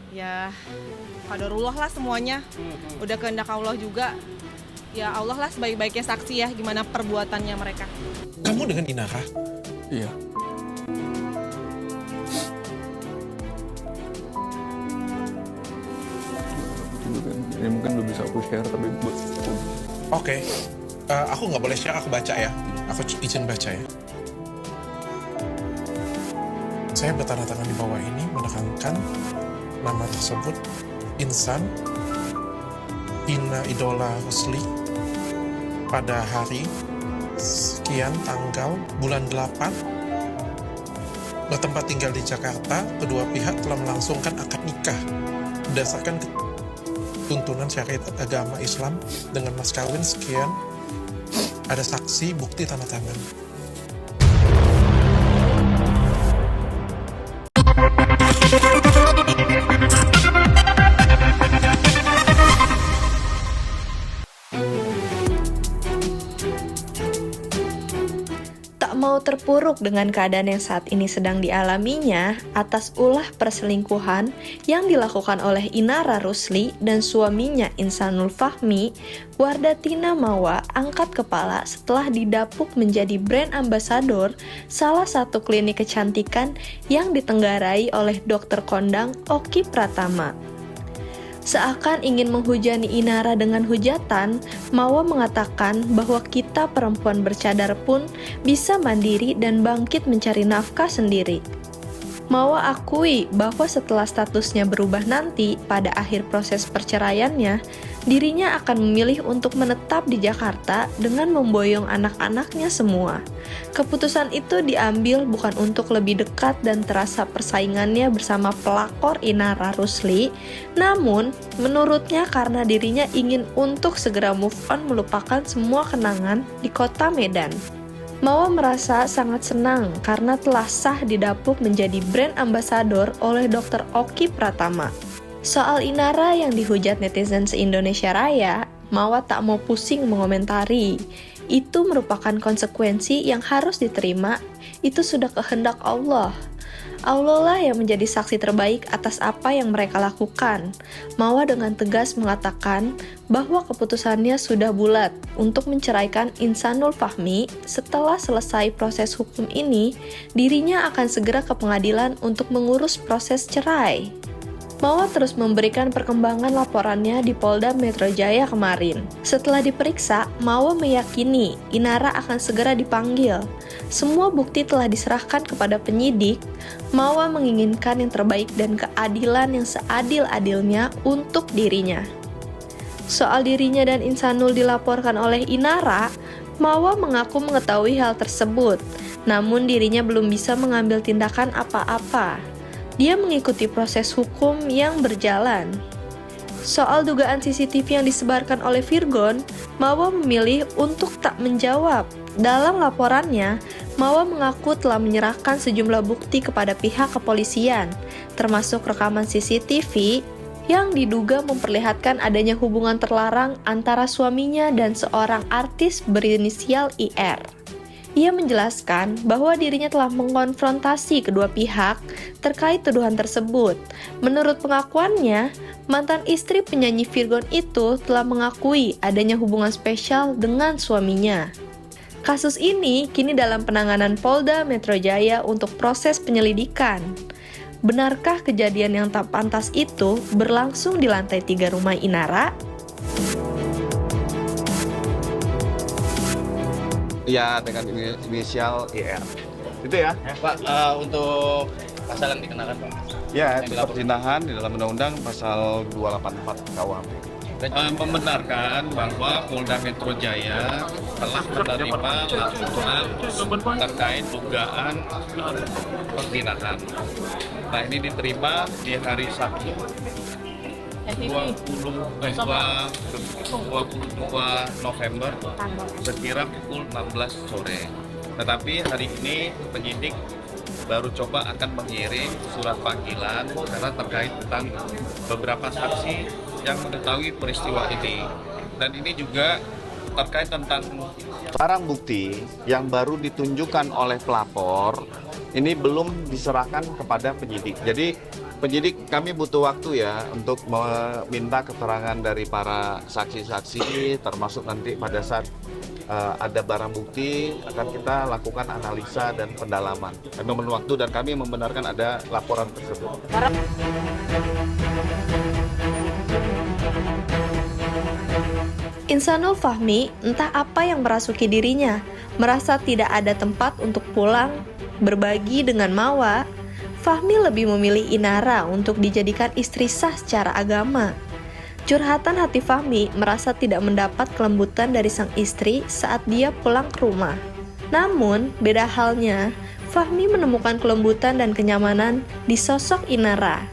Ya, qadarullah lah semuanya. Udah kehendak Allah juga. Ya Allah lah sebaik-baiknya saksi ya gimana perbuatannya mereka. Kamu dengan Inara? Iya. Ini mungkin udah bisa aku share, tapi buat Oke. Aku nggak boleh share, aku baca ya. Aku izin baca ya. Saya bertanda tangan di bawah ini menekankan nama tersebut Insan Ina Idola Rusli pada hari sekian tanggal bulan 8 bertempat tinggal di Jakarta. Kedua pihak telah melangsungkan akad nikah berdasarkan tuntunan syariat agama Islam dengan mas kawin sekian, ada saksi bukti tanda tangan. Tak mau terpuruk dengan keadaan yang saat ini sedang dialaminya atas ulah perselingkuhan yang dilakukan oleh Inara Rusli dan suaminya Insanul Fahmi, Wardatina Mawa angkat kepala setelah didapuk menjadi brand ambassador salah satu klinik kecantikan yang ditenggarai oleh dokter kondang Oki Pratama. Seakan ingin menghujani Inara dengan hujatan, Mawa mengatakan bahwa kita perempuan bercadar pun bisa mandiri dan bangkit mencari nafkah sendiri. Mawa akui bahwa setelah statusnya berubah nanti pada akhir proses perceraiannya, dirinya akan memilih untuk menetap di Jakarta dengan memboyong anak-anaknya semua. Keputusan itu diambil bukan untuk lebih dekat dan terasa persaingannya bersama pelakor Inara Rusli, namun menurutnya karena dirinya ingin untuk segera move on melupakan semua kenangan di kota Medan. Mawa merasa sangat senang karena telah sah didapuk menjadi brand ambassador oleh Dr. Oki Pratama. Soal Inara yang dihujat netizen se-Indonesia Raya, Mawa tak mau pusing mengomentari. Itu merupakan konsekuensi yang harus diterima, itu sudah kehendak Allah. Allah lah yang menjadi saksi terbaik atas apa yang mereka lakukan. Mawa dengan tegas mengatakan bahwa keputusannya sudah bulat untuk menceraikan Insanul Fahmi. Setelah selesai proses hukum ini, dirinya akan segera ke pengadilan untuk mengurus proses cerai. Mawa terus memberikan perkembangan laporannya di Polda Metro Jaya kemarin. Setelah diperiksa, Mawa meyakini Inara akan segera dipanggil. Semua bukti telah diserahkan kepada penyidik. Mawa menginginkan yang terbaik dan keadilan yang seadil-adilnya untuk dirinya. Soal dirinya dan Insanul dilaporkan oleh Inara, Mawa mengaku mengetahui hal tersebut, namun dirinya belum bisa mengambil tindakan apa-apa. Dia mengikuti proses hukum yang berjalan. Soal dugaan CCTV yang disebarkan oleh Virgon, Mawa memilih untuk tak menjawab. Dalam laporannya, Mawa mengaku telah menyerahkan sejumlah bukti kepada pihak kepolisian, termasuk rekaman CCTV yang diduga memperlihatkan adanya hubungan terlarang antara suaminya dan seorang artis berinisial IR. Ia menjelaskan bahwa dirinya telah mengkonfrontasi kedua pihak terkait tuduhan tersebut. Menurut pengakuannya, mantan istri penyanyi Virgon itu telah mengakui adanya hubungan spesial dengan suaminya. Kasus ini kini dalam penanganan Polda Metro Jaya untuk proses penyelidikan. Benarkah kejadian yang tak pantas itu berlangsung di lantai 3 rumah Inara? Ya, dengan inisial IR. Itu ya? Pak, untuk pasal yang dikenakan, Pak? Ya, Yang itu dilaporkan. perzinahan di dalam undang-undang pasal 284 KUHP. Membenarkan bahwa Polda Metro Jaya telah menerima laporan terkait dugaan perzinahan. Nah, ini diterima di hari Sabtu 22 November sekira pukul 16 sore. Tetapi hari ini penyidik baru coba akan mengirim surat panggilan karena terkait tentang beberapa saksi yang mengetahui peristiwa ini. Dan ini juga terkait tentang Barang bukti yang baru ditunjukkan oleh pelapor ini belum diserahkan kepada penyidik. Jadi Penyidik kami butuh waktu ya untuk meminta keterangan dari para saksi-saksi, termasuk nanti pada saat ada barang bukti akan kita lakukan analisa dan pendalaman. Kami memerlukan waktu dan kami membenarkan ada laporan tersebut. Insanul Fahmi entah apa yang merasuki dirinya, merasa tidak ada tempat untuk pulang, berbagi dengan Mawa. Fahmi lebih memilih Inara untuk dijadikan istri sah secara agama. Curhatan hati Fahmi merasa tidak mendapat kelembutan dari sang istri saat dia pulang ke rumah. Namun, beda halnya, Fahmi menemukan kelembutan dan kenyamanan di sosok Inara.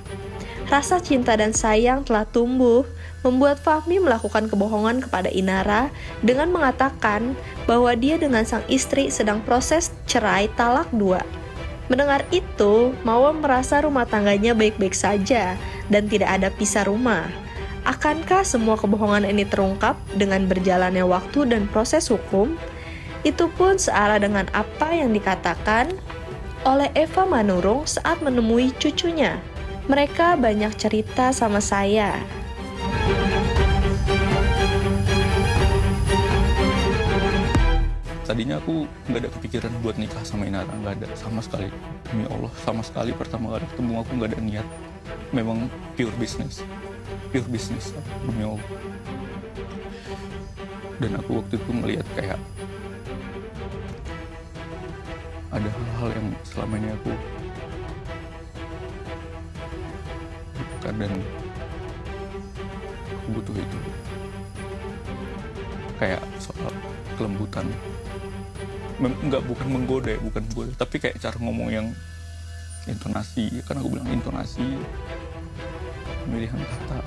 Rasa cinta dan sayang telah tumbuh, membuat Fahmi melakukan kebohongan kepada Inara dengan mengatakan bahwa dia dengan sang istri sedang proses cerai talak 2. Mendengar itu, Mawa merasa rumah tangganya baik-baik saja dan tidak ada pisah rumah. Akankah semua kebohongan ini terungkap dengan berjalannya waktu dan proses hukum? Itu pun searah dengan apa yang dikatakan oleh Eva Manurung saat menemui cucunya. Mereka banyak cerita sama saya. Tadinya aku nggak ada kepikiran buat nikah sama Inara, nggak ada sama sekali. Demi Allah, sama sekali pertama kali ketemu aku nggak ada niat. Memang pure business demi Allah. Dan aku waktu itu melihat kayak ada hal-hal yang selama ini aku butuhkan dan aku butuh itu. Kayak soal kelembutan. Bukan menggoda, tapi kayak cara ngomong yang intonasi, kan aku bilang intonasi, pemilihan kata,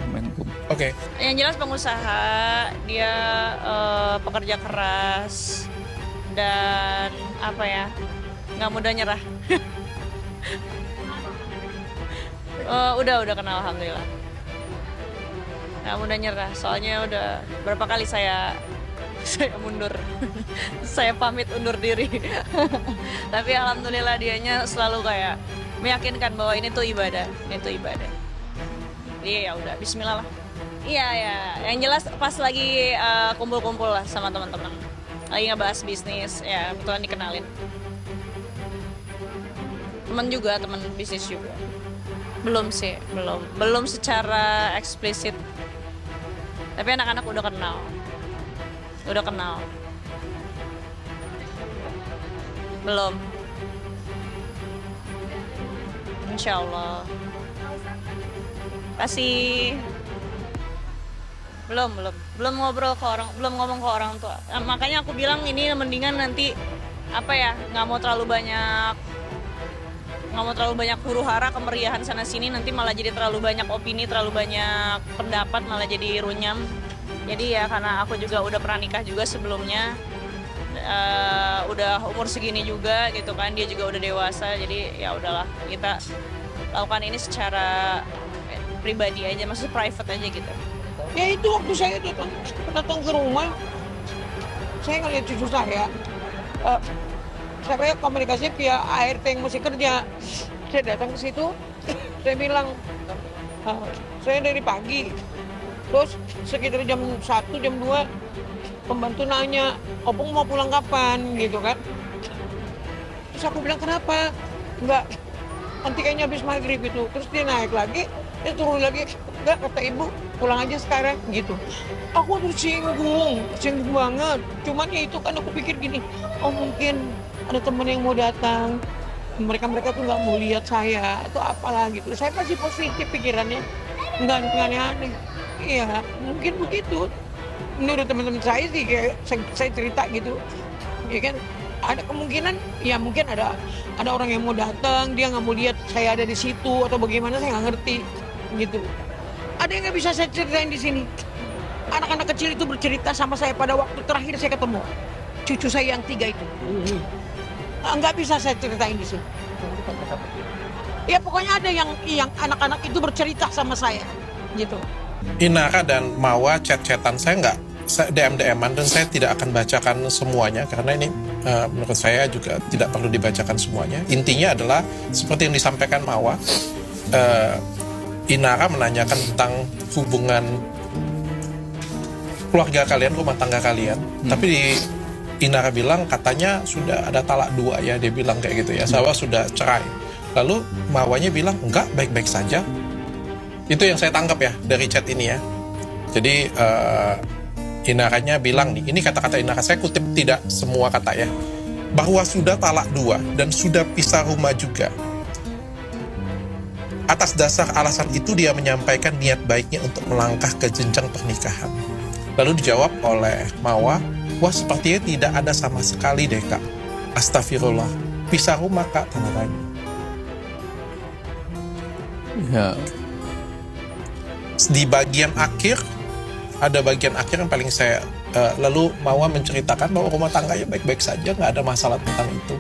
momentum. Oke. Yang jelas pengusaha, dia pekerja keras dan nggak mudah nyerah. Udah kenal alhamdulillah. Nggak mudah nyerah, soalnya udah berapa kali saya mundur. Saya pamit undur diri. Tapi alhamdulillah dianya selalu kayak meyakinkan bahwa ini tuh ibadah. Iya, ya udah bismillah lah. Iya, yang jelas pas lagi kumpul-kumpul lah sama teman-teman. Lagi ngebahas bisnis, ya kebetulan dikenalin. Teman bisnis juga. Belum sih, belum secara eksplisit. Tapi anak-anak udah kenal. Belum. Insya Allah. Pasti belum ngobrol ke orang, belum ngomong ke orang tua. Makanya aku bilang ini mendingan nanti nggak mau terlalu banyak huru hara kemeriahan sana sini, nanti malah jadi terlalu banyak opini, terlalu banyak pendapat, malah jadi runyam. Jadi ya karena aku juga udah pernah nikah juga sebelumnya, udah umur segini juga gitu kan, dia juga udah dewasa, jadi ya udahlah kita lakukan ini secara pribadi aja, maksudnya private aja gitu. Ya itu waktu saya datang ke rumah, saya ngeliat cucu saya komunikasinya via ART yang masih kerja. Saya datang ke situ, saya bilang, saya dari pagi. Terus sekitar jam 1, jam 2, pembantu nanya, Opung mau pulang kapan gitu kan. Terus aku bilang, kenapa? Enggak, nanti kayaknya habis maghrib gitu. Terus dia naik lagi, dia turun lagi. Enggak, kata ibu, pulang aja sekarang gitu. Aku tersinggung banget. Cuman ya itu kan aku pikir gini, oh mungkin ada temen yang mau datang, mereka tuh nggak mau lihat saya atau apalah gitu. Saya masih positif pikirannya, nggak aneh-aneh. Iya, mungkin begitu. Menurut teman-teman saya sih, kayak saya cerita gitu, ya kan ada kemungkinan, ya mungkin ada orang yang mau datang, dia nggak mau lihat saya ada di situ atau bagaimana, saya nggak ngerti gitu. Ada yang nggak bisa saya ceritain di sini. Anak-anak kecil itu bercerita sama saya pada waktu terakhir saya ketemu cucu saya yang 3 itu. Nggak bisa saya ceritain di sini. Ya pokoknya ada yang anak-anak itu bercerita sama saya gitu. Inara dan Mawa chat-chatan saya nggak, DM-an, dan saya tidak akan bacakan semuanya karena ini menurut saya juga tidak perlu dibacakan semuanya. Intinya adalah seperti yang disampaikan Mawa, Inara menanyakan tentang hubungan keluarga kalian, rumah tangga kalian, tapi Inara bilang katanya sudah ada talak 2 ya, dia bilang kayak gitu ya, Sawa sudah cerai. Lalu Mawanya bilang enggak, baik-baik saja. Itu yang saya tangkap ya dari chat ini ya. Jadi Inaranya bilang nih, ini kata-kata Inara, saya kutip tidak semua kata ya, bahwa sudah talak 2 dan sudah pisah rumah juga. Atas dasar alasan itu dia menyampaikan niat baiknya untuk melangkah ke jenjang pernikahan. Lalu dijawab oleh Mawa, wah sepertinya tidak ada sama sekali deh kak. Astagfirullah, pisah rumah kak, tanda tanya. Ya, Di bagian akhir, ada bagian akhir yang paling saya, lalu Mawa menceritakan bahwa rumah tangganya baik-baik saja, nggak ada masalah tentang itu.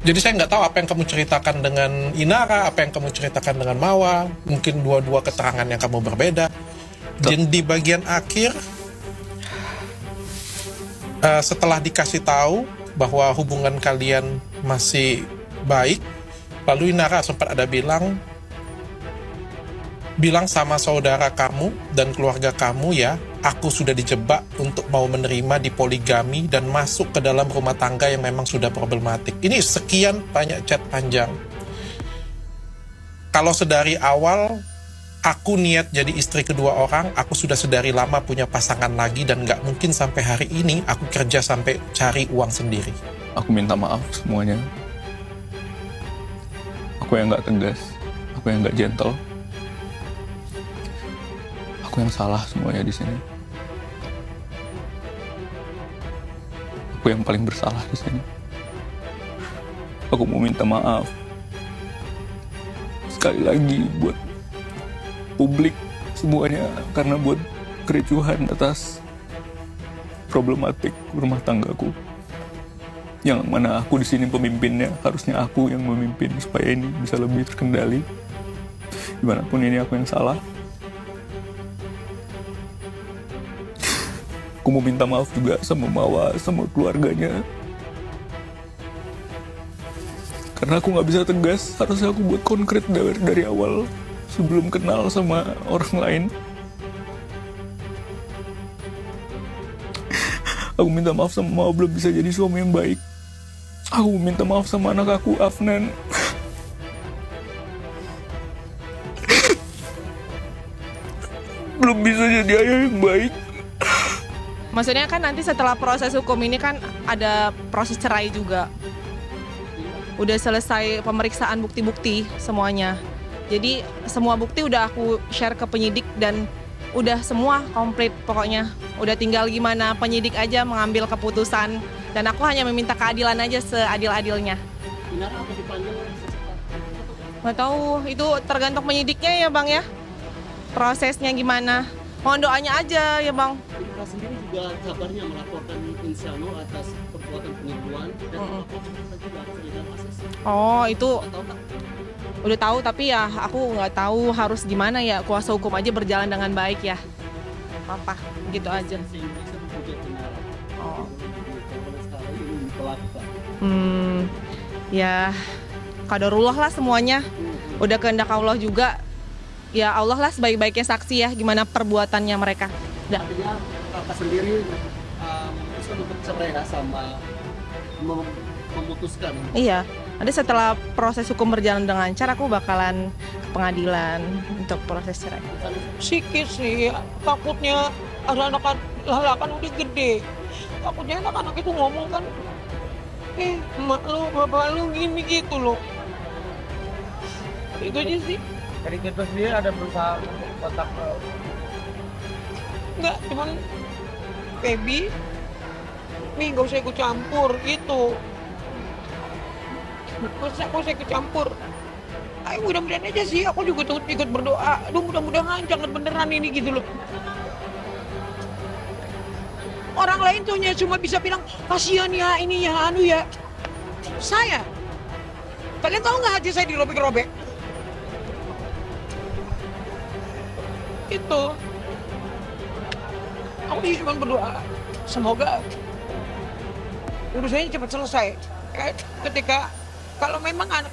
Jadi saya nggak tahu apa yang kamu ceritakan dengan Inara, apa yang kamu ceritakan dengan Mawa, mungkin dua-dua keterangan yang kamu berbeda. Dan di bagian akhir, setelah dikasih tahu bahwa hubungan kalian masih baik, lalu Inara sempat ada bilang sama saudara kamu dan keluarga kamu ya, aku sudah dijebak untuk mau menerima di poligami dan masuk ke dalam rumah tangga yang memang sudah problematik. Ini sekian banyak chat panjang. Kalau sedari awal aku niat jadi istri kedua orang, aku sudah sedari lama punya pasangan lagi dan gak mungkin sampai hari ini aku kerja sampai cari uang sendiri. aku minta maaf semuanya. Aku yang nggak tegas, aku yang nggak gentle. Aku yang salah semuanya di sini. Aku yang paling bersalah di sini. Aku mau minta maaf sekali lagi buat publik semuanya, karena buat kericuhan atas problematik rumah tanggaku. Yang mana aku di sini pemimpinnya, harusnya aku yang memimpin supaya ini bisa lebih terkendali. Dimanapun ini aku yang salah. Aku mau minta maaf juga sama Mawa, sama keluarganya. Karena aku nggak bisa tegas, harusnya aku buat konkret dari awal sebelum kenal sama orang lain. Aku minta maaf sama Mawa belum bisa jadi suami yang baik. Aku minta maaf sama anak aku, Afnan. Belum bisa jadi ayah yang baik. Maksudnya kan nanti setelah proses hukum ini kan ada proses cerai juga. Udah selesai pemeriksaan bukti-bukti semuanya. Jadi semua bukti udah aku share ke penyidik dan udah semua komplit pokoknya. Udah tinggal gimana penyidik aja mengambil keputusan. Dan aku hanya meminta keadilan aja seadil-adilnya. Benar apa dipanggil? Nggak tahu, itu tergantung penyidiknya ya Bang ya. Prosesnya gimana. Mohon doanya aja ya Bang. Inara sendiri juga kabarnya melaporkan Insano atas perbuatan penipuan dan melaporkan juga terlibat asas. Oh itu Tahu tak? udah tahu, tapi ya aku nggak tahu harus gimana ya. Kuasa hukum aja berjalan dengan baik ya. Apa gitu aja. Sehingga bisa menggugat Inara. Oh. Kalau sekarang ini pelaku Pak. Ya qadarullah lah semuanya. Udah kehendak Allah juga. Ya Allah lah sebaik-baiknya saksi ya gimana perbuatannya mereka. Udah. Artinya kakak sendiri memutuskan untuk cerai ya sama memutuskan. Iya. Nanti setelah proses hukum berjalan dengan lancar, aku bakalan ke pengadilan untuk proses cerai. Psikis sih, takutnya ada anak lah kan udah gede. Takutnya anak-anak itu ngomong kan, emak lu, bapak lu gini gitu loh. Itu aja sih. Dari kita sendiri ada berusaha kontak Enggak, cuman Feby, nih gak usah ikut campur gitu. Gak usah ikut campur. Ayo mudah-mudahan aja sih, aku juga ikut berdoa. Aduh mudah-mudahan jangan beneran ini gitu loh. Orang lain tuh cuma bisa bilang, kasihan ya ini ya anu ya. Saya, kalian tahu nggak hati saya dirobek-robek? Itu. Aku cuma berdoa, semoga urusannya cepat selesai. Ketika kalau memang anak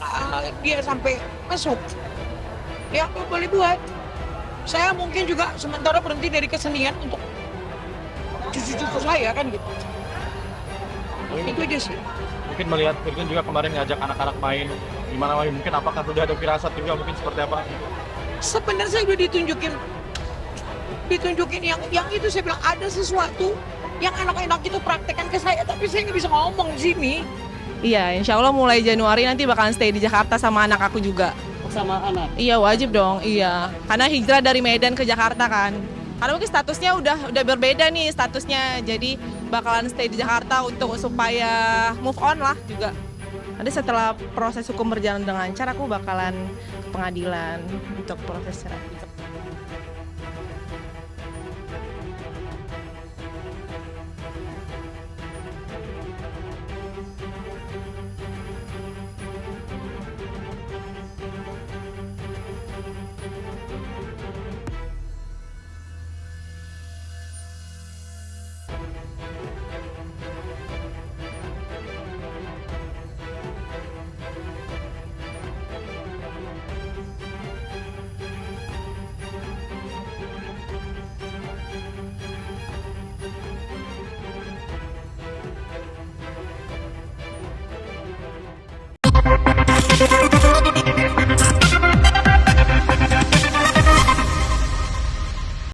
dia sampai masuk, ya aku boleh buat. Saya mungkin juga sementara berhenti dari kesenian untuk cucu-cucu saya kan gitu. Itu aja sih. Mungkin melihat Virgun juga kemarin ngajak anak-anak main, gimana main, mungkin apakah sudah ada firasat juga mungkin seperti apa? Sebenarnya saya udah ditunjukin yang itu, saya bilang ada sesuatu yang anak-anak itu praktekkan ke saya, tapi saya nggak bisa ngomong di sini. Iya, insya Allah mulai Januari nanti bakalan stay di Jakarta sama anak aku juga. Sama anak. Iya, wajib dong, iya. Karena hijrah dari Medan ke Jakarta kan. Karena mungkin statusnya udah berbeda nih statusnya, jadi bakalan stay di Jakarta untuk supaya move on lah juga. Nanti setelah proses hukum berjalan dengan lancar, aku bakalan ke pengadilan untuk proses cerai.